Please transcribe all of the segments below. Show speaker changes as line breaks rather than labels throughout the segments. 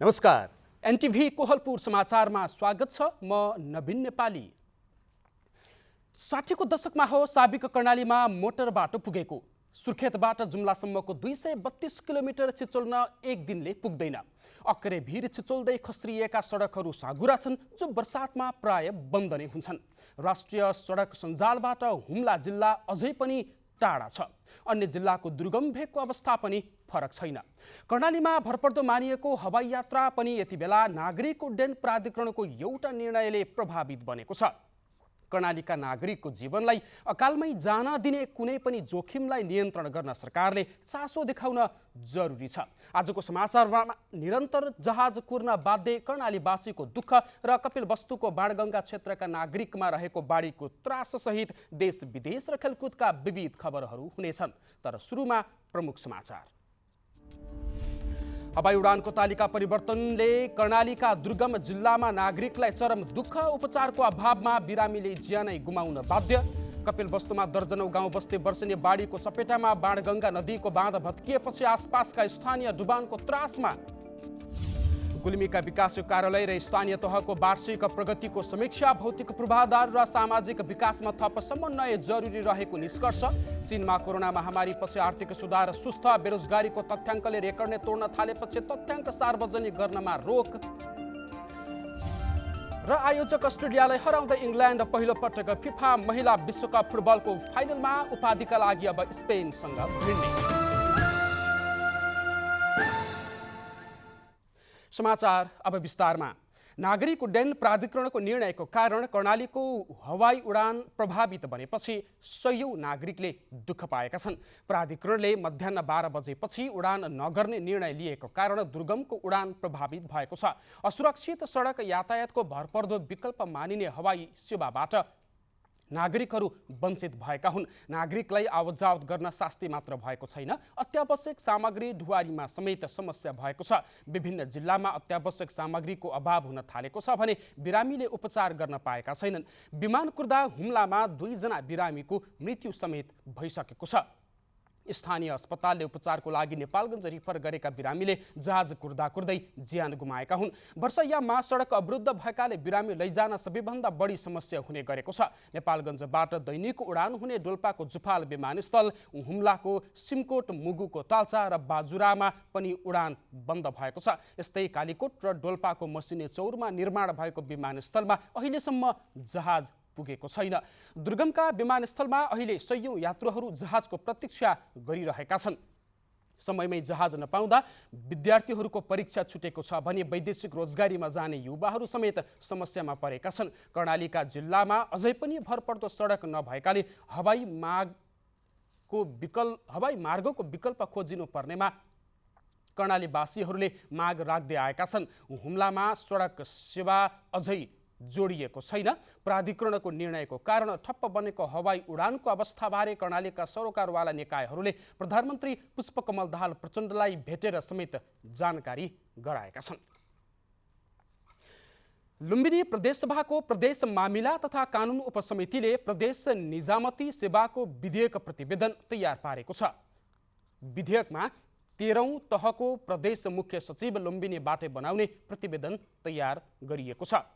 नमस्कार। एनटिभी कोहलपुर समाचारमा स्वागत छ। म नवीन नेपाली। 60 को दशकमा हो साबिक कर्णालीमा मोटर बाटो पुगेको। सुर्खेतबाट जुम्लासम्मको 232 किलोमिटर छिचोल्न एक दिनले पुग्दैन। अक्रे भिर छिचोल्दै खस्रिएका सडकहरू साँघुरा छन्, जो बर्सातमा प्राय बन्द नै हुन्छन्। राष्ट्रिय सडक सञ्जालबाट हुम्ला जिल्ला अझै पनि टाढा छ। अन्य जिल्लाको दुर्गम भेगको अवस्था पनि फरक छैन। कर्णालीमा भरपर्दो मानिएको हवाई यात्रा पनि यति बेला नागरिक उड्डयन प्राधिकरणको एउटा निर्णयले प्रभावित बनेको छ। कर्णालीका नागरिकको जीवनलाई अकालमै जान दिने कुनै पनि जोखिमलाई नियन्त्रण गर्न सरकारले चासो देखाउन जरुरी छ। आजको समाचारमा निरन्तर जहाज कुर्न बाध्य कर्णालीवासीको दुःख र कपिलवस्तुको बाणगङ्गा क्षेत्रका नागरिकमा रहेको बाढीको त्राससहित देश विदेश र खेलकुदका विविध खबरहरू हुनेछन्। तर सुरुमा प्रमुख समाचार। हवाई उडानको तालिका परिवर्तनले कर्णालीका दुर्गम जिल्लामा नागरिकलाई चरम दुःख, उपचारको अभावमा बिरामीले ज्यानै गुमाउन बाध्य। कपिलवस्तुमा दर्जनौं गाउँ बस्ती वर्षेनी बाढीको चपेटामा बाणगङ्गा नदीको बाँध भत्किएपछि आसपासका स्थानीय डुबानको त्रासमा। गुल्मीका विकास कार्यालय र स्थानीय तहको वार्षिक प्रगतिको समीक्षा, भौतिक पूर्वाधार र सामाजिक विकासमा थप समन्वय जरुरी रहेको निष्कर्ष। चीनमा कोरोना महामारीपछि आर्थिक सुधार सुस्त, बेरोजगारीको तथ्याङ्कले रेकर्ड नै तोड्न थालेपछि तथ्याङ्क सार्वजनिक गर्नमा रोक। र आयोजक अस्ट्रेलियालाई हराउँदै इङ्ल्यान्ड पहिलो पटक फिफा महिला विश्वकप फुटबलको फाइनलमा। उपाधिका लागि अब स्पेनसँग भिड्ने। समाचार अब विस्तारमा। नागरिक उड्डयन प्राधिकरणको निर्णयको कारण कर्णालीको हवाई उडान प्रभावित बनेपछि सयौं नागरिकले दुःख पाएका छन्। प्राधिकरणले मध्याह 12 बजेपछि उडान नगर्ने निर्णय लिएको कारण दुर्गमको उडान प्रभावित भएको छ। असुरक्षित सडक यातायातको भरपर्दो विकल्प मानिने हवाई सेवाबाट नागरिकहरू वञ्चित भएका हुन्। नागरिकलाई आवतजावत गर्न शास्ति मात्र भएको छैन, अत्यावश्यक सामग्री ढुवारीमा समेत समस्या भएको छ। विभिन्न जिल्लामा अत्यावश्यक सामग्रीको अभाव हुन थालेको छ भने बिरामीले उपचार गर्न पाएका छैनन्। विमान कुर्दा हुम्लामा 2 जना बिरामीको मृत्यु समेत भइसकेको छ। स्थानीय अस्पतालले उपचारको लागि नेपालगञ्ज रिफर गरेका बिरामीले जहाज कुर्दै ज्यान गुमाएका हुन्। वर्षैया महासडक अवरुद्ध भएकाले बिरामी लैजान सबैभन्दा बढी समस्या हुने गरेको छ। नेपालगञ्जबाट दैनिक उडान हुने डोल्पाको जुफाल विमानस्थल, हुम्लाको सिमकोट, मुगुको ताल्चा र बाजुरामा पनि उडान बन्द भएको छ। यस्तै कालीकोट र डोल्पाको मसिने चौरमा निर्माण भएको विमानस्थलमा अहिलेसम्म जहाज पुगेको छैन। दुर्गमका विमानस्थलमा अहिले सयौं यात्रुहरू जहाजको प्रतीक्षा गरिरहेका छन्। समयमै जहाज नपाउँदा विद्यार्थीहरूको परीक्षा छुटेको छ भने वैदेशिक रोजगारीमा जाने युवाहरू समेत समस्यामा परेका छन्। कर्णालीका जिल्लामा अझै पनि भरपर्दो सडक नभएकाले हवाई मार्गको विकल्प खोजिनु पर्नेमा कर्णालीवासीहरूले माग राख्दै आएका छन्। हुम्लामा सडक सेवा अझै जोडिएको छैन। प्राधिकरणको निर्णयको कारण ठप्प बनेको हवाई उडानको अवस्थाबारे कर्णालीका सरोकारवाला निकायहरूले प्रधानमन्त्री पुष्पकमल दाहाल प्रचण्डलाई भेटेर समेत जानकारी गराएका छन्। लुम्बिनी प्रदेशसभाको प्रदेश मामिला तथा कानुन उपसमितिले प्रदेश निजामती सेवाको विधेयक प्रतिवेदन तयार पारेको छ। विधेयकमा 13औं तहको प्रदेश मुख्य सचिव लुम्बिनीबाटै बनाउने प्रतिवेदन तयार गरिएको छ।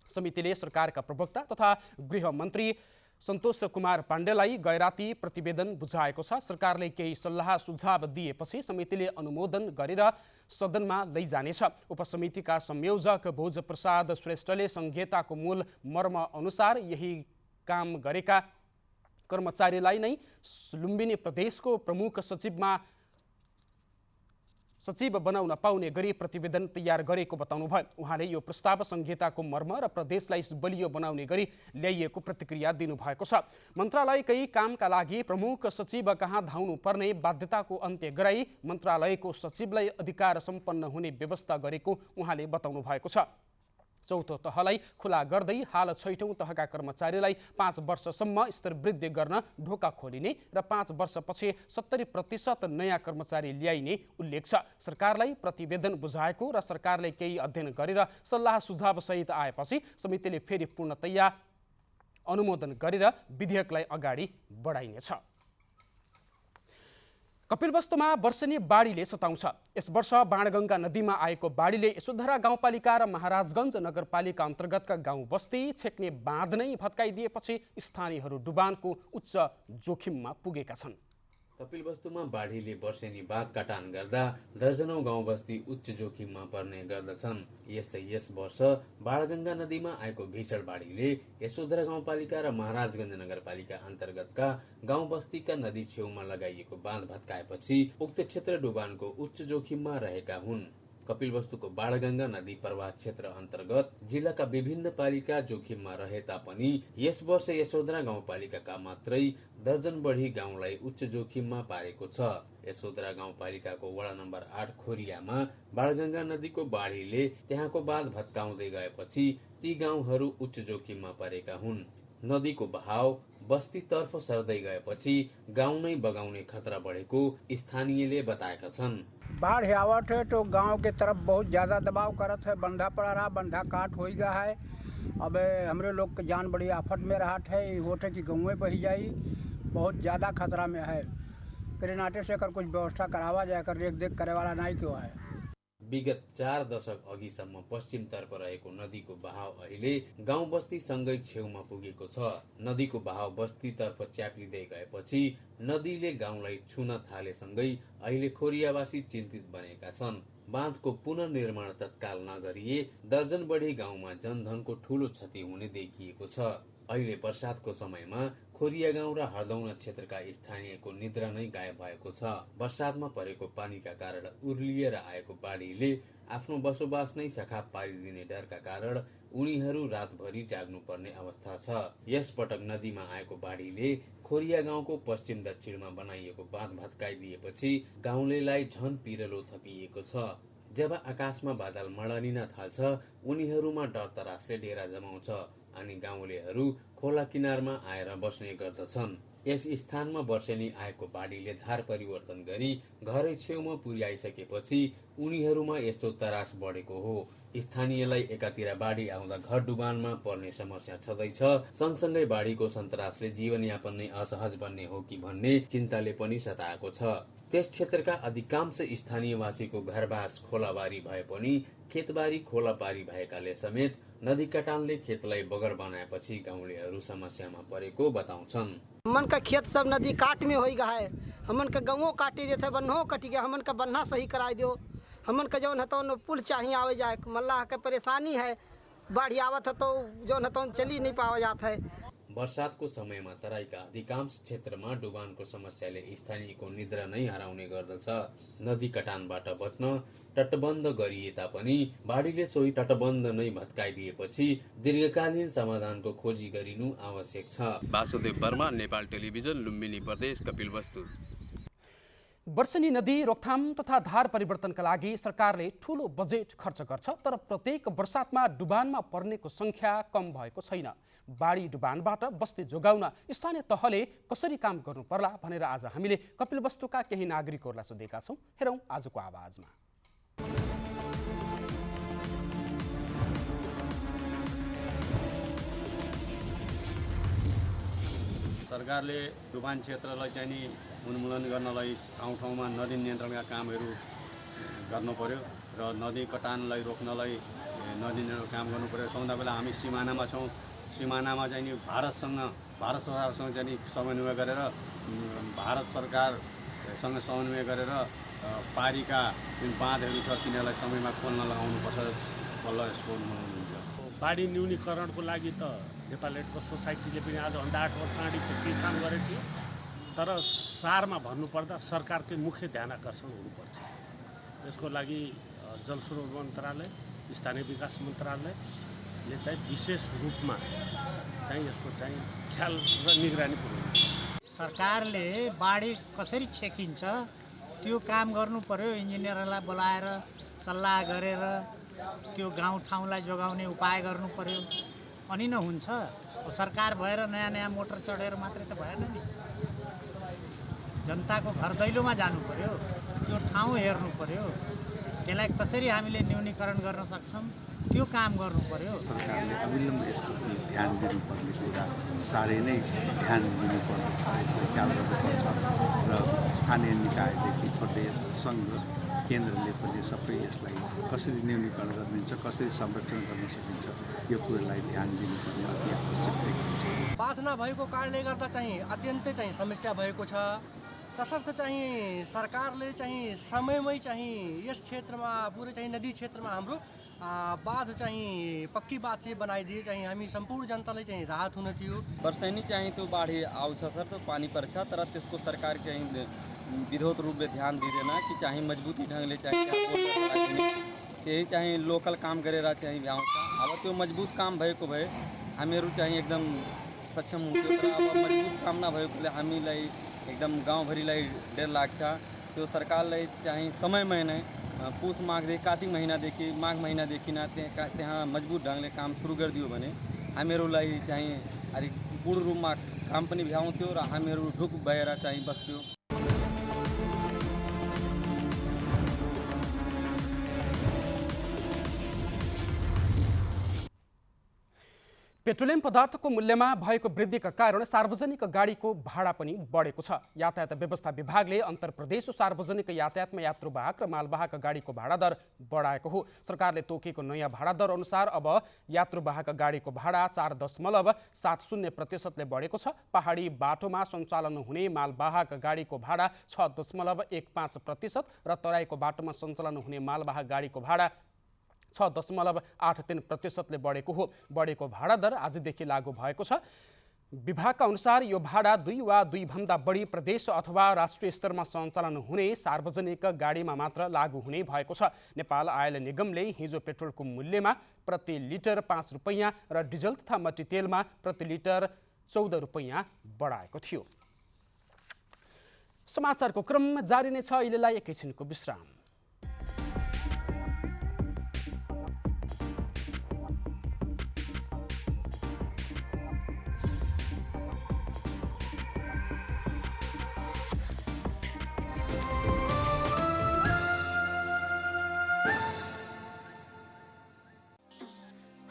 समितिले सरकारका प्रवक्ता तथा गृहमन्त्री सन्तोष कुमार पाण्डेलाई गैराती प्रतिवेदन बुझाएको छ। सरकारले केही सल्लाह सुझाव दिएपछि समितिले अनुमोदन गरेर सदनमा लैजानेछ। उपसमितिका संयोजक भोजप्रसाद श्रेष्ठले संहिताको मूल मर्म अनुसार यही काम गरेका कर्मचारीलाई नै लुम्बिनी प्रदेशको प्रमुख सचिव बनाउन पाउने गरी प्रतिवेदन तयार गरेको बताउनुभयो। उहाँले यो प्रस्ताव संहिताको मर्म र प्रदेशलाई बलियो बनाउने गरी ल्याइएको प्रतिक्रिया दिनुभएको छ। मन्त्रालयकै कामका लागि प्रमुख सचिव कहाँ धाउनु पर्ने बाध्यताको अन्त्य गराई मन्त्रालयको सचिवलाई अधिकार सम्पन्न हुने व्यवस्था गरेको उहाँले बताउनु भएको छ। चौथो तहलाई खुला गर्दै हाल 6औं तहका कर्मचारीलाई 5 वर्षसम्म स्तरवृद्धि गर्न ढोका खोलिने र 5 वर्षपछि 70% नयाँ कर्मचारी ल्याइने उल्लेख छ। सरकारलाई प्रतिवेदन बुझाएको र सरकारले केही अध्ययन गरेर सल्लाह सुझाव सहित आएपछि समितिले फेरि पूर्णतया अनुमोदन गरेर विधेयकलाई अगाडि बढाइनेछ। कपिलवस्तुमा वर्षेनी बाढीले सताउँछ। यस वर्ष बाणगङ्गा नदीमा आएको बाढीले यशोधरा गाउँपालिका र महाराजगञ्ज नगरपालिका अन्तर्गतका गाउँ बस्ती छेक्ने बाँध नै भत्काइदिएपछि स्थानीयहरू डुबानको उच्च जोखिममा पुगेका छन्।
कपिलवस्तुमा बाढीले वर्षेनी बाँध काटान गर्दा दर्जनौं गाउँ बस्ती उच्च जोखिममा पर्ने गर्दछन्। यस्तै यस वर्ष बाणगङ्गा नदीमा आएको भीषण बाढीले यशोधरा गाउँपालिका र महाराजगञ्ज नगरपालिका अन्तर्गतका गाउँ बस्तीका नदी छेउमा लगाइएको बाँध भत्काएपछि उक्त क्षेत्र डुबानको उच्च जोखिममा रहेका हुन्। कपिलवस्तुको बाणगङ्गा नदी प्रवाह क्षेत्र अन्तर्गत जिल्लाका विभिन्न पालिका जोखिममा रहे तापनि यस वर्ष यशोधरा गाउँपालिकाका मात्रै दर्जन बढी गाउँलाई उच्च जोखिममा पारेको छ। यशोधरा गाउँपालिकाको वडा नम्बर 8 खोरियामा बाणगङ्गा नदीको बाढीले त्यहाँको बाँध भत्काउँदै गएपछि ती गाउँहरू उच्च जोखिममा परेका हुन्। नदीको बहाव बस्तीतर्फ सर्दै गएपछि गाउँ नै बगाउने खतरा बढेको स्थानीयले बताएका छन्।
बाढ़ आवत है तो गांव के तरफ बहुत ज़्यादा दबाव करत है। बंधा पड़ा रहा, बंधा काट हो गया है। अब हमरे लोग के जान बड़ी आफत में रहत है। होते कि गाँव बही जाई, बहुत ज़्यादा खतरा में है। नाटे से कर कुछ व्यवस्था करावा जाए, कर रेख देख करे वाला नहीं क्यों है।
विगत 4 दशक अघिसम्म पश्चिमतर्फ रहेको नदीको बहाव अहिले गाउँ बस्ती सँगै छेउमा पुगेको छ। नदीको बहाव बस्तीतर्फ च्याप्लिँदै गएपछि नदीले गाउँलाई छुन थालेसँगै अहिले खोरियावासी चिन्तित बनेका छन्। बाँधको पुनर्निर्माण तत्काल नगरिए दर्जन बढी गाउँमा जनधनको ठूलो क्षति हुने देखिएको छ। अहिले वर्षातको समयमा खोरिया गाउँ र हर्दौना क्षेत्रका स्थानीयको निद्रा नै गायब भएको छ। वर्षातमा परेको पानीका कारण उर्लिएर आएको बाढीले आफ्नो बसोबास नै सखाप पारिदिने डरका कारण उनीहरू रातभरि जाग्नु पर्ने अवस्था छ। यस पटक नदीमा आएको बाढीले खोरिया गाउँको पश्चिम दक्षिणमा बनाइएको बाँध भत्काइदिएपछि गाउँलेलाई झन पिरलो थपिएको छ। जब आकाशमा बादल मडलिन थाल्छ उनीहरूमा डर तरासले डेरा जमाउँछ अनि गाउँलेहरू खोला किनारमा आएर बस्ने गर्दछन्। यस स्थानमा वर्षेनी आएको बाढीले धार परिवर्तन गरी घरै छेउमा पुर्याइसकेपछि उनीहरूमा यस्तो तरास बढेको हो। स्थानीयलाई एकातिर बाढी आउँदा घर डुबानमा पर्ने समस्या छँदैछ, सँगसँगै बाढीको सन्तरासले जीवनयापन नै असहज बन्ने हो कि भन्ने चिन्ताले पनि सताएको छ। त्यस क्षेत्रका अधिकांश स्थानीयवासीको घरबास खोलाबारी भए पनि खेतबारी खोलापारी भएकाले समेत नदी कटानले खेतलाई बगर बनाएपछि गाउँलेहरू समस्यामा परेको बताउँछन्।
हमन का खेत सब नदी काट में हो गया है। हमन का गाँवों काटी देते, बन्हो कट गया। हमन का बन्हा सही करा दो। हमन का जौन हतौन पुल चाहिए आवे जाए। मल्लाह के परेशानी है, बाढ़ी आवत है तो जौन हतौन चली नहीं पावा जाता है।
वर्षातको समयमा तराईका अधिकांश क्षेत्रमा डुबानको समस्याले स्थानीयको निद्रा नै हराउने गर्दछ। नदी कटानबाट बच्न तटबन्ध गरिए तापनि बाढीले सोही तटबन्ध नै भत्काइदिएपछि दीर्घकालीन समाधानको खोजी गरिनु आवश्यक छ। वासुदेव वर्मा, नेपाल टेलिभिजन, लुम्बिनी प्रदेश, कपिलवस्तु।
वर्षेनी नदी रोकथाम तथा धार परिवर्तनका लागि सरकारले ठूलो बजेट खर्च गर्छ, तर प्रत्येक वर्षातमा डुबानमा पर्नेको संख्या कम भएको छैन। बाढी डुबानबाट बस्ती जोगाउन स्थानीय तहले कसरी काम गर्नु पर्ला भनेर आज हामीले कपिलवस्तुका केही नागरिकहरूलाई सोधेका छौं। हेरौं आजको आवाजमा।
सरकारले डुबान क्षेत्रलाई चाहिँ नि उन्मूलन गर्नलाई ठाउँ ठाउँमा नदी नियन्त्रणका कामहरू गर्नु पर्यो र नदी कटानलाई रोक्नलाई नदी नियन्त्रण काम गर्नु पर्यो। सौदा बेला हामी सिमानामा छौँ। सिमानामा चाहिँ नि भारत सरकारसँग चाहिँ नि समन्वय गरेर भारत सरकारसँग समन्वय गरेर पारीका जुन बाँधहरू छ तिनीहरूलाई समयमा खोल्न लगाउनुपर्छ। बल्ल यसको उन्मूलन हुन्छ।
बाढी न्यूनीकरणको लागि त नेपाल रेड क्रस सोसाइटीले पनि आजभन्दा 8 वर्ष अगाडि केही काम गरेको थियो, तर सारमा भन्नुपर्दा सरकारकै मुख्य ध्यान आकर्षण हुनुपर्छ। यसको लागि जलस्रोत मन्त्रालय, स्थानीय विकास मन्त्रालयले चाहिँ विशेष रूपमा चाहिँ यसको चाहिँ ख्याल र निगरानी पुर्याउनुपर्छ।
सरकारले बाढी कसरी छेकिन्छ त्यो काम गर्नु पर्यो। इन्जिनियरलाई बोलाएर सल्लाह गरेर त्यो गाउँ ठाउँलाई जोगाउने उपाय गर्नु पर्यो, अनि न हुन्छ। सरकार भएर नयाँ नयाँ मोटर चढेर मात्रै त भएन नि। जनताको घर दैलोमा जानु पर्यो, त्यो ठाउँ हेर्नु पर्यो, त्यसलाई कसरी हामीले न्यूनीकरण गर्न सक्छौँ त्यो काम गर्नु पर्यो।
सरकारले अविलम्ब यसको ध्यान दिनुपर्ने कुरा साह्रै नै ध्यान दिनुपर्दछ, यसको ख्याल गर्नुपर्छ र स्थानीय निकायदेखि प्रदेश सङ्घ केन्द्रले पनि सबै यसलाई कसरी न्यूनीकरण गरिदिन्छ, कसरी संरक्षण गर्न सकिन्छ, यो कुरालाई ध्यान दिनुपर्ने अति आवश्यक देखिन्छ।
बाध नभएको कारणले गर्दा चाहिँ अत्यन्तै चाहिँ समस्या भएको छ। तसर्थ चाहिँ सरकारले चाहिँ समयमै चाहिँ यस क्षेत्रमा पुरै चाहिँ नदी क्षेत्रमा हाम्रो बाध चाहिँ पक्की बाध चाहिँ बनाइदिए चाहिँ हामी सम्पूर्ण जनतालाई चाहिँ राहत हुन थियो।
वर्षैनी चाहिँ त्यो बाढी आउँछ सर, त्यो पानी पर्छ, तर त्यसको सरकार चाहिँ विरोध रूपले ध्यान दिँदैन कि चाहिँ मजबुती ढङ्गले चाहिँ त्यही चाहिँ लोकल काम गरेर चाहिँ भ्याउँछ। अब त्यो मजबुत काम भएको भए हामीहरू चाहिँ एकदम सक्षम हुन्थ्यो, तर अब मजबुत काम नभएकोले हामीलाई एकदम गाउँभरिलाई डर लाग्छ। त्यो सरकारलाई चाहिँ समयमै नै पुस माघदेखि कार्तिक महिनादेखि माघ महिनादेखि त्यहाँ मजबुत ढङ्गले काम सुरु गरिदियो भने हामीहरूलाई चाहिँ अलिक पूर्ण रूपमा काम पनि भ्याउँथ्यो र हामीहरू ढुक भएर चाहिँ बस्थ्यो।
पेट्रोलियम पदार्थको मूल्यमा भएको वृद्धिका कारण सार्वजनिक गाडीको भाडा पनि बढेको छ। यातायात व्यवस्था विभागले अन्तर्प्रदेश सार्वजनिक यातायातमा यात्रुवाहक र मालवाहक गाडीको भाडा दर बढाएको हो। सरकारले तोकेको नयाँ भाडा दर अनुसार अब यात्रुवाहक गाडीको भाडा 4.70% बढेको छ। पहाडी बाटोमा सञ्चालन हुने मालवाहक गाडीको भाडा 6.15% र तराईको बाटोमा सञ्चालन हुने मालवाहक गाडीको भाडा 6.83% बढेको हो। बढेको भाडा दर आजदेखि लागू भएको छ। विभागका अनुसार यो भाडा 2 वा 2 भन्दा बढी प्रदेश अथवा राष्ट्रिय स्तरमा सञ्चालन हुने सार्वजनिक गाडीमा मात्र लागू हुने भएको छ। नेपाल आयल निगमले हिजो पेट्रोलको मूल्यमा प्रति लिटर 5 रुपैयाँ र डिजल तथा मट्टीतेलमा प्रति लिटर 14 रुपैयाँ बढाएको थियो। समाचारको क्रम जारी नै छ। अहिलेलाई एकैछिनको विश्राम।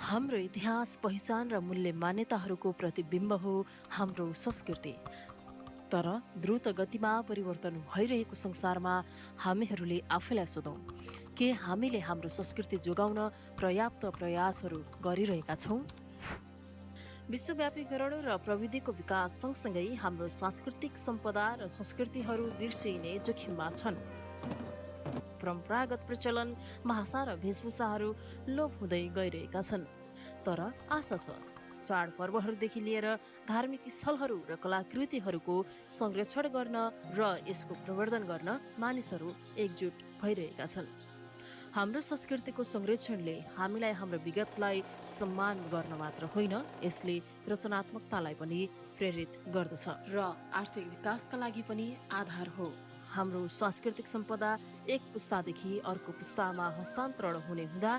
हाम्रो इतिहास, पहिचान र मूल्य मान्यताहरूको प्रतिबिम्ब हो हाम्रो संस्कृति। तर द्रुत गतिमा परिवर्तन भइरहेको संसारमा हामीहरूले आफैलाई सोधौँ, के हामीले हाम्रो संस्कृति जोगाउन पर्याप्त प्रयासहरू गरिरहेका छौँ? विश्वव्यापीकरण र प्रविधिको विकास सँगसँगै हाम्रो सांस्कृतिक सम्पदा र संस्कृतिहरू बिर्सिने जोखिममा छन्। परम्परागत प्रचलन, भाषा र वेशभूषाहरू लोप हुँदै गइरहेका छन्। तर आशा छ चाडपर्वहरूदेखि लिएर धार्मिक स्थलहरू र कलाकृतिहरूको संरक्षण गर्न र यसको प्रवर्धन गर्न मानिसहरू एकजुट भइरहेका छन्। हाम्रो संस्कृतिको संरक्षणले हामीलाई हाम्रो विगतलाई सम्मान गर्न मात्र होइन, यसले रचनात्मकतालाई पनि प्रेरित गर्दछ र आर्थिक विकासका लागि पनि आधार हो। हाम्रो सांस्कृतिक सम्पदा एक पुस्तादेखि अर्को पुस्तामा हस्तान्तरण हुने हुँदा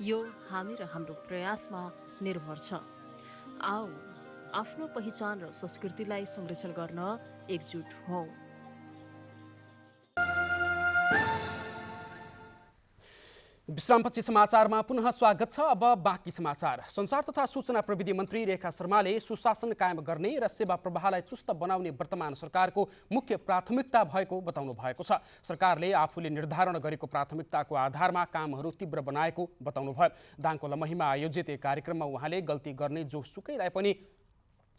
यो हामी र हाम्रो प्रयासमा निर्भर छ। आओ आफ्नो पहिचान र संस्कृतिलाई संरक्षण गर्न एकजुट हौँ।
विश्रामपछि समाचारमा पुनः स्वागत छ। अब बाँकी समाचार। सञ्चार तथा सूचना प्रविधि मन्त्री रेखा शर्माले सुशासन कायम गर्ने र सेवा प्रवाहलाई चुस्त बनाउने वर्तमान सरकारको मुख्य प्राथमिकता भएको बताउनु भएको छ। सरकारले आफूले निर्धारण गरेको प्राथमिकताको आधारमा कामहरू तीव्र बनाएको बताउनु भयो। दाङको लमहीमा आयोजित एक कार्यक्रममा उहाँले गल्ती गर्ने जोसुकैलाई पनि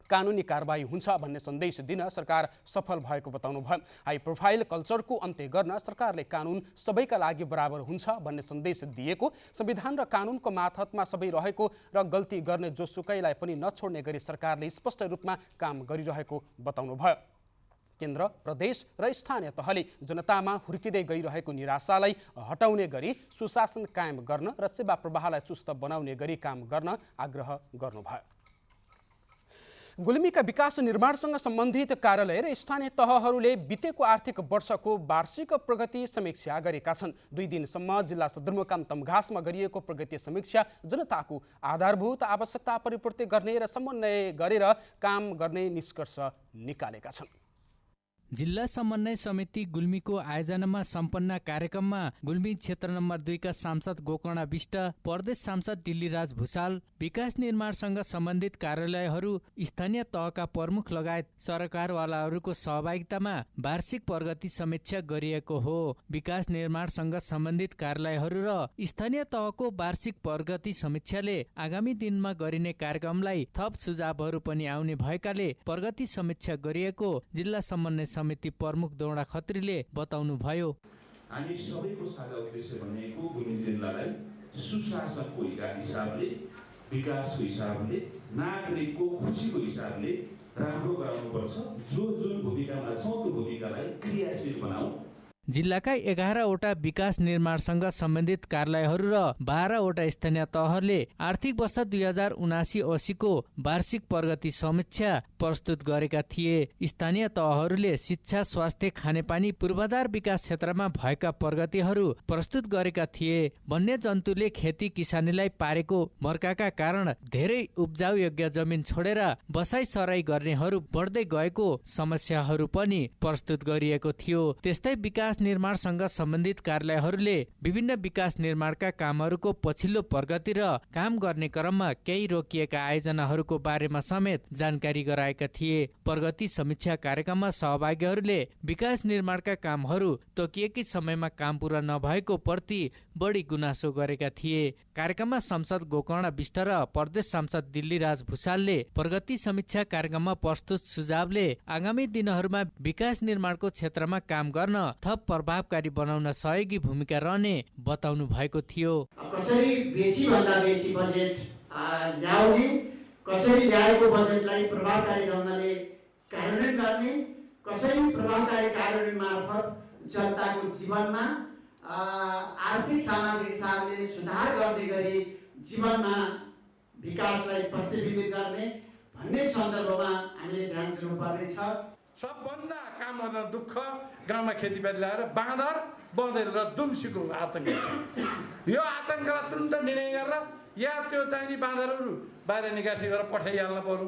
कानुनी कारबाही हुन्छ भन्ने सन्देश दिन सरकार सफल भएको बताउनु भयो। हाई प्रोफाइल कल्चरको अन्त्य गर्न सरकारले कानुन सबैका लागि बराबर हुन्छ भन्ने सन्देश दिएको, संविधान र कानुनको मातहतमा सबै रहेको र गल्ती गर्ने जोसुकैलाई पनि नछोड्ने गरी सरकारले स्पष्ट रूपमा काम गरिरहेको बताउनु भयो। केन्द्र, प्रदेश र स्थानीय तहले जनतामा हुर्किँदै गइरहेको निराशालाई हटाउने गरी सुशासन कायम गर्न र सेवा प्रवाहलाई चुस्त बनाउने गरी काम गर्न आग्रह गर्नुभयो। गुल्मीका विकास निर्माणसँग सम्बन्धित कार्यालय र स्थानीय तहहरूले बितेको आर्थिक वर्षको वार्षिक प्रगति समीक्षा गरेका छन्। 2 दिनसम्म जिल्ला सदरमुकाम तमघासमा गरिएको प्रगति समीक्षा जनताको आधारभूत आवश्यकता परिपूर्ति गर्ने र समन्वय गरेर काम गर्ने निष्कर्ष निकालेका छन्।
जिल्ला समन्वय समिति गुल्मीको आयोजनामा सम्पन्न कार्यक्रममा गुल्मी क्षेत्र नम्बर 2 का सांसद गोकर्ण विष्ट, प्रदेश सांसद डिल्लीराज भुसाल, विकास निर्माणसँग सम्बन्धित कार्यालयहरू, स्थानीय तहका प्रमुख लगायत सरकारवालाहरूको सहभागितामा वार्षिक प्रगति समीक्षा गरिएको हो। विकास निर्माणसँग सम्बन्धित कार्यालयहरू र स्थानीय तहको वार्षिक प्रगति समीक्षाले आगामी दिनमा गरिने कार्यक्रमलाई थप सुझावहरू पनि आउने भएकाले प्रगति समीक्षा गरिएको जिल्ला समन्वय समिति प्रमुख दौडा खत्रीले बताउनु भयो।
हामी सबैको साझा उद्देश्य भनेको गुल्मी जिल्लालाई सुशासनको हिसाबले, विकासको हिसाबले, नागरिकको खुसीको हिसाबले राम्रो गराउनुपर्छ। जुन भूमिकामा छौँ त्यो भूमिकालाई क्रियाशील बनाऊ।
जिल्लाका 11वटा विकास निर्माणसँग सम्बन्धित कार्यालयहरू र 12वटा स्थानीय तहहरूले आर्थिक वर्ष 2079-80 को वार्षिक प्रगति समीक्षा प्रस्तुत गरेका थिए। स्थानीय तहहरूले शिक्षा, स्वास्थ्य, खानेपानी, पूर्वाधार विकास क्षेत्रमा भएका प्रगतिहरू प्रस्तुत गरेका थिए। वन्य जन्तुले खेती किसानीलाई पारेको मर्काका कारण धेरै उब्जाउ योग्य जमिन छोडेर बसाई सराई गर्नेहरू बढ्दै गएको समस्याहरू पनि प्रस्तुत गरिएको थियो। त्यस्तै विकास निर्माणसँग सम्बन्धित कार्यालयहरूले विभिन्न विकास निर्माणका कामहरूको पछिल्लो प्रगति र काम गर्ने क्रममा केही रोकिएका आयोजनाहरूको बारेमा समेत जानकारी गराएका थिए। प्रगति समीक्षा कार्यक्रममा सहभागीहरूले विकास निर्माणका कामहरू तोकिएकै समयमा काम पूरा नभएको प्रति बढी गुनासो गरेका थिए। कार्यक्रममा सांसद गोकर्ण विष्ट र प्रदेश सांसद डिल्लीराज भुसालले प्रगति समीक्षा कार्यक्रममा प्रस्तुत सुझावले आगामी दिनहरूमा विकास निर्माणको क्षेत्रमा काम गर्न थप प्रभावकारी बनाउन सहयोगी भूमिका रहने बताउनु भएको थियो।
कसरी बेसी भन्दा बेसी बजेट ल्याउने, कसरी ल्याएको बजेटलाई प्रभावकारी ढङ्गले कार्यान्वयन गर्ने, कसरी प्रभावकारी कार्यान्वयन मार्फत जनताको जीवनमा आर्थिक सामाजिक हिसाबले सुधार गर्ने गरी जीवनमा विकासलाई प्रतिबिम्बित गर्ने भन्ने सन्दर्भमा हामीले ध्यान दिनुपर्ने छ।
सबभन्दा काम गर्न दुःख गाउँमा खेतीपाती लगाएर बाँदर, बँदेल र दुम्सीको आतङ्क छ। यो आतङ्कलाई तुरन्त निर्णय गरेर या त्यो चाहिने बाँदरहरू बाहिर निकासी गरेर पठाइहाल्नु पर्यो,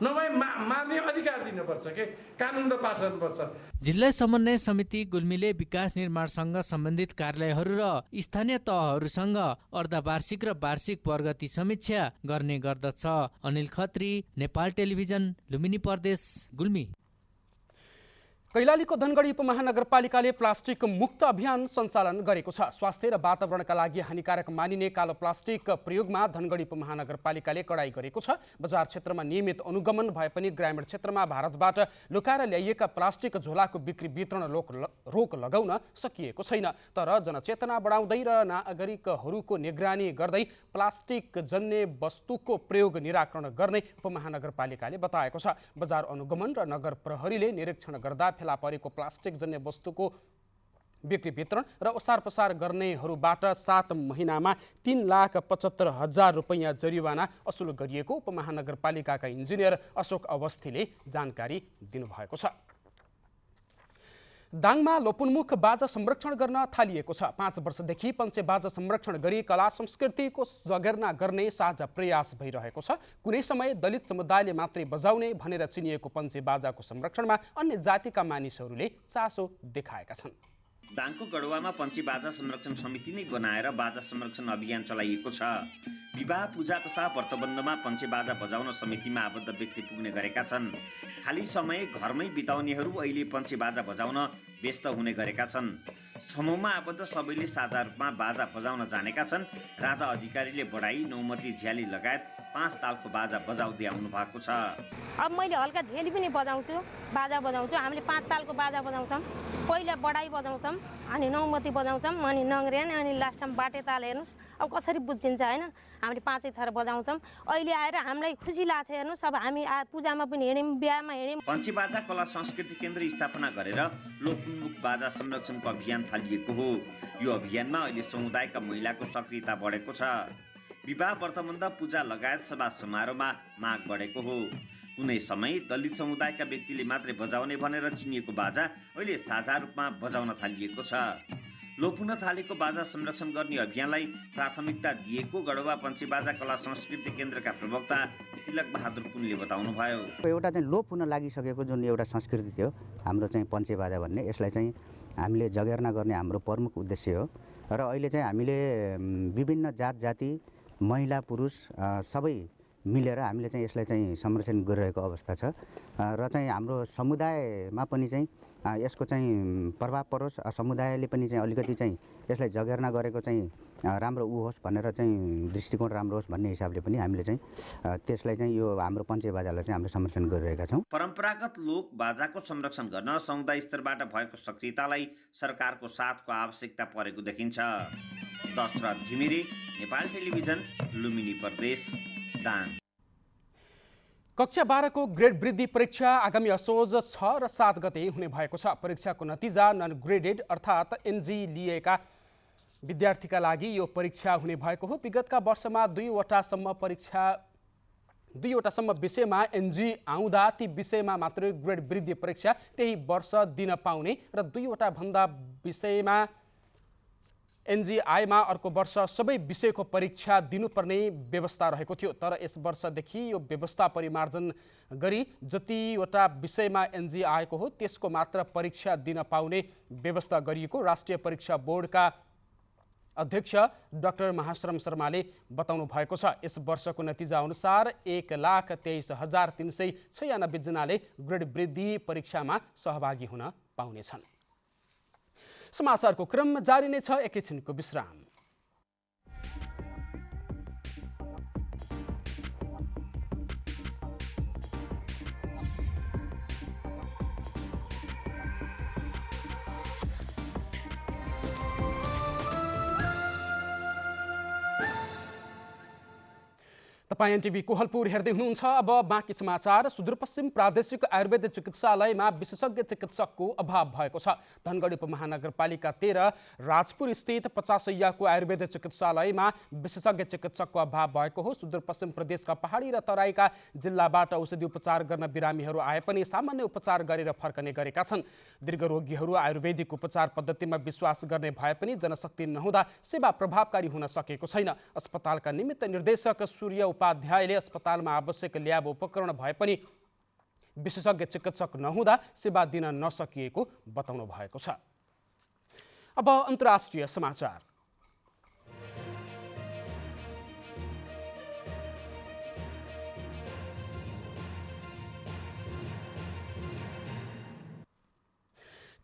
नभए मार्ने अधिकार दिनुपर्छ के कानुन त पास गर्नुपर्छ।
जिल्ला समन्वय समिति गुल्मीले विकास निर्माणसँग सम्बन्धित कार्यालयहरू र स्थानीय तहहरूसँग अर्धवार्षिक र वार्षिक प्रगति समीक्षा गर्ने गर्दछ। अनिल खत्री, नेपाल टेलिभिजन, लुम्बिनी प्रदेश, गुल्मी।
कैलालीको धनगढी उपमहानगरपालिकाले प्लास्टिक मुक्त अभियान सञ्चालन गरेको छ। स्वास्थ्य र वातावरणका लागि हानिकारक मानिने कालो प्लास्टिक प्रयोगमा धनगढी उपमहानगरपालिकाले कडाई गरेको छ। बजार क्षेत्रमा नियमित अनुगमन भए पनि ग्रामीण क्षेत्रमा भारतबाट लुकाएर ल्याइएका प्लास्टिक झोलाको बिक्री वितरण रोक लगाउन सकिएको छैन। तर जनचेतना बढाउँदै र नागरिकहरूको निगरानी गर्दै प्लास्टिक जन्य वस्तुको प्रयोग निराकरण गर्ने उपमहानगरपालिकाले बताएको छ। बजार अनुगमन र नगर प्रहरीले निरीक्षण गर्दा फेला परेको प्लास्टिक जन्य वस्तुको बिक्री वितरण र ओसार पसार गर्नेहरूबाट 7 महिनामा 3,75,000 रुपैयाँ जरिवाना असुल गरिएको उपमहानगरपालिकाका इन्जिनियर अशोक अवस्थीले जानकारी दिनुभएको छ। दाङमा लोपोन्मुख बाजा संरक्षण गर्न थालिएको छ। 5 वर्षदेखि पञ्चे बाजा संरक्षण गरी कला संस्कृतिको जगेर्ना गर्ने साझा प्रयास भइरहेको छ। कुनै समय दलित समुदायले मात्रै बजाउने भनेर चिनिएको पञ्चे बाजाको संरक्षणमा अन्य जातिका मानिसहरूले चासो देखाएका छन्।
दाङको गढवामा पञ्चे बाजा संरक्षण समिति नै बनाएर बाजा संरक्षण अभियान चलाइएको छ। विवाह, पूजा तथा व्रतबन्धमा पञ्चे बाजा बजाउन समितिमा आबद्ध व्यक्ति पुग्ने गरेका छन्। खाली समय घरमै बिताउनेहरू अहिले पञ्चे बाजा बजाउन व्यस्त हुने गरेका छन्। समूहमा आबद्ध सबैले साझा रूपमा बाजा बजाउन जानेका छन्। राधा अधिकारीले बढाई, नौमती, झ्याली लगायत 5 तालको बाजा बजाउँदै आउनु भएको छ।
अब मैले हल्का झेली पनि बजाउँछु, बाजा बजाउँछु। हामीले 5 तालको बाजा बजाउँछौँ, पहिला बढाई बजाउँछौँ, अनि नौमती बजाउँछौँ, अनि नङ्ग्रेन, अनि लास्टमा बाटे ताल। हेर्नुहोस् अब कसरी बुझिन्छ होइन। हामीले 5 थर बजाउँछौँ। अहिले आएर हामीलाई खुसी लाग्छ। हेर्नुहोस् अब हामी पूजामा पनि हिँड्यौँ, बिहामा हिँड्यौँ।
पञ्चे बाजा कला संस्कृति केन्द्र स्थापना गरेर लोपोन्मुख बाजा संरक्षणको अभियान थालिएको हो। यो अभियानमा अहिले समुदायका महिलाको सक्रियता बढेको छ। विवाह, व्रतबन्ध, पूजा लगायत सभा समारोहमा माग बढेको हो। कुनै समय दलित समुदायका व्यक्तिले मात्रै बजाउने भनेर चिनिएको बाजा अहिले साझा रूपमा बजाउन थालिएको छ। लोप हुन थालेको बाजा संरक्षण गर्ने अभियानलाई प्राथमिकता दिएको गढवा पञ्चेबाजा कला संस्कृति केन्द्रका प्रवक्ता तिलक बहादुर पुनले बताउनुभयो।
एउटा चाहिँ लोप हुन लागिसकेको जुन एउटा संस्कृति थियो हाम्रो चाहिँ पञ्चेबाजा भन्ने, यसलाई चाहिँ हामीले जगेर्ना गर्ने हाम्रो प्रमुख उद्देश्य हो। र अहिले चाहिँ हामीले विभिन्न जात जाति महिला पुरुष सबै मिलेर हामीले चाहिँ यसलाई चाहिँ संरक्षण गरिरहेको अवस्था छ र चाहिँ हाम्रो समुदायमा पनि चाहिँ यसको चाहिँ प्रभाव परोस्, समुदायले पनि चाहिँ अलिकति चाहिँ यसलाई जगेर्ना गरेको चाहिँ राम्रो होस् भनेर चाहिँ दृष्टिकोण राम्रो होस् भन्ने हिसाबले पनि हामीले चाहिँ त्यसलाई चाहिँ यो हाम्रो पञ्चेबाजालाई चाहिँ हामीले संरक्षण गरिरहेका छौँ।
परम्परागत लोक बाजाको संरक्षण गर्न समुदाय स्तरबाट भएको सक्रियतालाई सरकारको साथको आवश्यकता परेको देखिन्छ। दशरथ घिमिरे, नेपाल टेलिभिजन, लुम्बिनी प्रदेश, दाङ।
कक्षा 12 को ग्रेड वृद्धि परीक्षा आगामी असोज 6 र 7 गते हुने भएको छ। परीक्षाको नतिजा नन ग्रेडेड अर्थात् एनजी लिएका विद्यार्थीका लागि यो परीक्षा हुने भएको हो। विगतका वर्षमा दुईवटासम्म विषयमा एनजी आउँदा ती विषयमा मात्रै ग्रेड वृद्धि परीक्षा त्यही वर्ष दिन पाउने र 2वटा भन्दा विषयमा एनजीआईमा अर्को वर्ष सबै विषयको परीक्षा दिनुपर्ने व्यवस्था रहेको थियो। तर यस वर्षदेखि यो व्यवस्था परिमार्जन गरी जतिवटा विषयमा एनजी आएको हो त्यसको मात्र परीक्षा दिन पाउने व्यवस्था गरिएको राष्ट्रिय परीक्षा बोर्डका अध्यक्ष डाक्टर महाश्रम शर्माले बताउनु भएको छ। यस वर्षको नतिजा अनुसार 1,23,396 जनाले ग्रेड वृद्धि परीक्षामा सहभागी हुन पाउनेछन्। समाचारको क्रम जारी नै छ, एकैछिनको विश्राम। तपाईं एनटिभी कोहलपुर हेर्दै हुनुहुन्छ। अब बाँकी समाचार। सुदूरपश्चिम प्रादेशिक आयुर्वेद चिकित्सालयमा विशेषज्ञ चिकित्सकको अभाव भएको छ। धनगढी उपमहानगरपालिका 13 राजपुर स्थित 50 शैय्याको आयुर्वेद चिकित्सालयमा विशेषज्ञ चिकित्सकको अभाव भएको हो। सुदूरपश्चिम प्रदेशका पहाडी र तराईका जिल्लाबाट औषधि उपचार गर्न बिरामीहरू आए पनि सामान्य उपचार गरेर फर्कने गरेका छन्। दीर्घ रोगीहरू आयुर्वेदिक उपचार पद्धतिमा विश्वास गर्ने भए पनि जनशक्ति नहुँदा सेवा प्रभावकारी हुन सकेको छैन। अस्पतालका निमित्त निर्देशक सूर्य उपाध्यायले अस्पतालमा आवश्यक ल्याब उपकरण भए पनि विशेषज्ञ चिकित्सक नहुँदा सेवा दिन नसकिएको बताउनु भएको छ। अब अन्तर्राष्ट्रिय समाचार।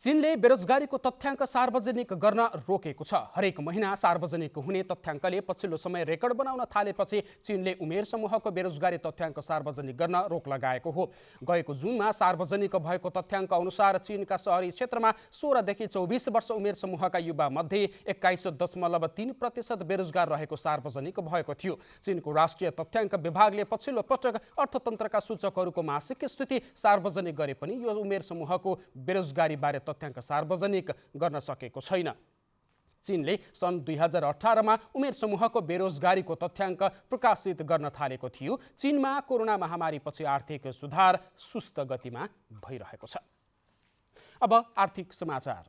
चीनले बेरोजगारीको तथ्याङ्क सार्वजनिक गर्न रोकेको छ। हरेक महिना सार्वजनिक हुने तथ्याङ्कले पछिल्लो समय रेकर्ड बनाउन थालेपछि चीनले उमेर समूहको बेरोजगारी तथ्याङ्क सार्वजनिक गर्न रोक लगाएको हो। गएको जुनमा सार्वजनिक भएको तथ्याङ्क अनुसार चीनका शहरी क्षेत्रमा 16 देखि 24 वर्ष उमेर समूहका युवा मध्ये 21.3% बेरोजगार रहेको सार्वजनिक भएको थियो। चीनको राष्ट्रिय तथ्याङ्क विभागले पछिल्लो पटक अर्थतन्त्रका सूचकहरूको मासिक स्थिति सार्वजनिक गरे पनि यो उमेर समूहको बेरोजगारी बारे तथ्याङ्क सार्वजनिक गर्न सकेको छैन। चीनले सन् 2018 मा उमेर समूहको बेरोजगारीको तथ्याङ्क प्रकाशित गर्न थालेको थियो। चीनमा कोरोना महामारीपछि आर्थिक सुधार सुस्त गतिमा भइरहेको छ। अब आर्थिक समाचार।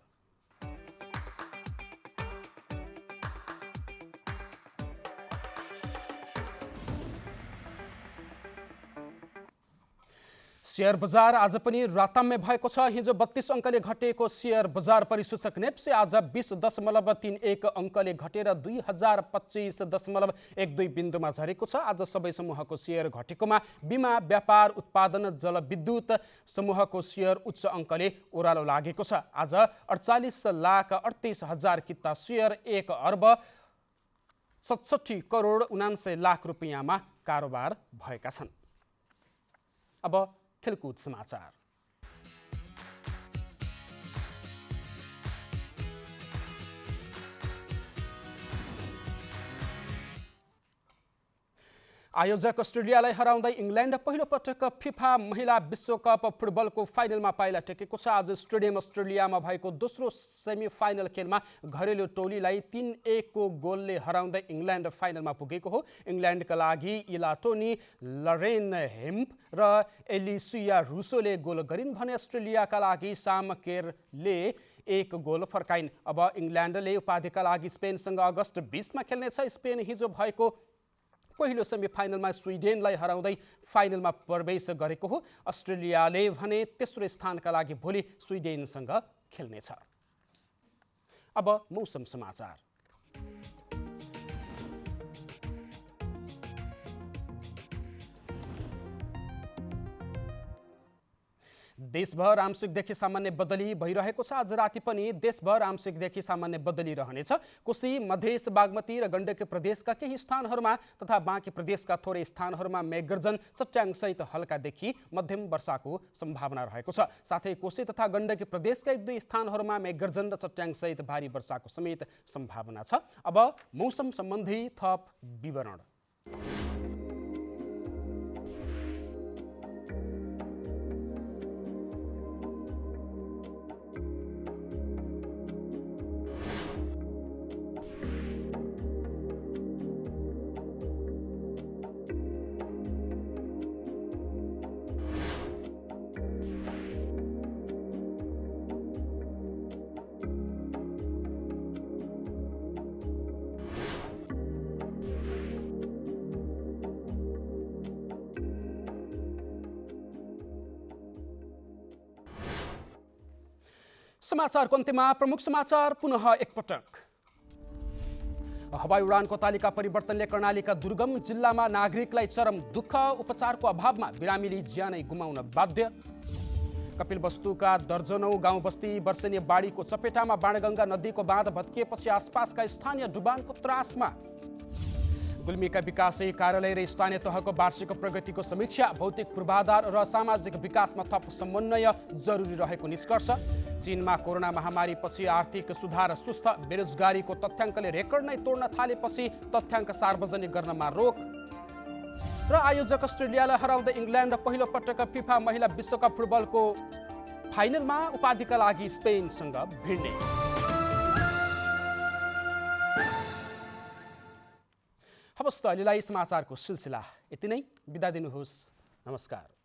शेयर बजार आज पनि राताम्य भएको छ। हिजो 32 अङ्कले घटेको शेयर बजार परिसूचक नेप्से आज 20.31 अङ्कले घटेर 2025.12 बिन्दुमा झरेको छ। आज सबै समूहको शेयर घटेकोमा बिमा, व्यापार, उत्पादन, जलविद्युत समूहको शेयर उच्च अङ्कले ओह्रालो लागेको छ। आज 48,38,000 किता शेयर 1,67,79,00,000 रुपियाँमा कारोबार भएका छन्। अब खेलकुद समाचार। आयोजक अस्ट्रेलियालाई हराउँदै इङ्ल्यान्ड पहिलो पटक फिफा महिला विश्वकप फुटबलको फाइनलमा पाइला टेकेको छ। आज स्टेडियम अस्ट्रेलियामा भएको दोस्रो सेमिफाइनल खेलमा घरेलु टोलीलाई 3-1 को गोलले हराउँदै इङ्ल्यान्ड फाइनलमा पुगेको हो। इङ्ल्यान्डका लागि इला टोनी, लरेन हेम्प र एलिसिया रुसोले गोल गरिन् भने अस्ट्रेलियाका लागि साम केरले 1 गोल फर्काइन्। अब इङ्ल्यान्डले उपाधिका लागि स्पेनसँग अगस्त 20 मा खेल्नेछ। स्पेन हिजो भएको पहिलो सेमिफाइनलमा स्विडेनलाई हराउँदै फाइनलमा प्रवेश गरेको हो। अस्ट्रेलियाले भने तेस्रो स्थानका लागि भोलि स्विडेनसँग खेल्नेछ। अब मौसम समाचार। देशभर आंशिकदेखि सामान्य बदली भइरहेको छ। आज राति पनि देशभर आंशिकदेखि सामान्य बदली रहनेछ। कोशी, मधेस, बागमती र गण्डकी प्रदेशका केही स्थानहरूमा तथा बाँकी प्रदेशका थोरै स्थानहरूमा मेघगर्जन, चट्याङसहित हल्कादेखि मध्यम वर्षाको सम्भावना रहेको छ। साथै कोशी तथा गण्डकी प्रदेशका 1-2 स्थानहरूमा मेघगर्जन र चट्याङसहित भारी वर्षाको समेत सम्भावना छ। अब मौसम सम्बन्धी थप विवरण। समाचारको अन्त्यमा प्रमुख समाचार पुनः एकपटक। हवाई उडानको तालिका परिवर्तनले कर्णालीका दुर्गम जिल्लामा नागरिकलाई चरम दुःख। उपचारको अभावमा बिरामीले ज्यानै गुमाउन बाध्य। कपिलवस्तुका दर्जनौं गाउँ बस्ती वर्षेनी बाढीको चपेटामा। बाणगङ्गा नदीको बाँध भत्किएपछि आसपासका स्थानीय डुबानको त्रासमा। गुल्मीका विकास कार्यालय र स्थानीय तहको वार्षिक प्रगतिको समीक्षा। भौतिक पूर्वाधार र सामाजिक विकासमा थप समन्वय जरुरी रहेको निष्कर्ष। चीनमा कोरोना महामारीपछि आर्थिक सुधार सुस्त। बेरोजगारीको तथ्याङ्कले रेकर्ड नै तोड्न थालेपछि तथ्याङ्क सार्वजनिक गर्नमा रोक। र आयोजक अस्ट्रेलियालाई हराउँदै इङ्ल्यान्ड पहिलो पटक फिफा महिला विश्वकप फुटबलको फाइनलमा उपाधिका लागि स्पेनसँग भिड्ने। हवस् त अहिलेलाई समाचारको सिलसिला यति नै। बिदा दिनुहोस्। नमस्कार।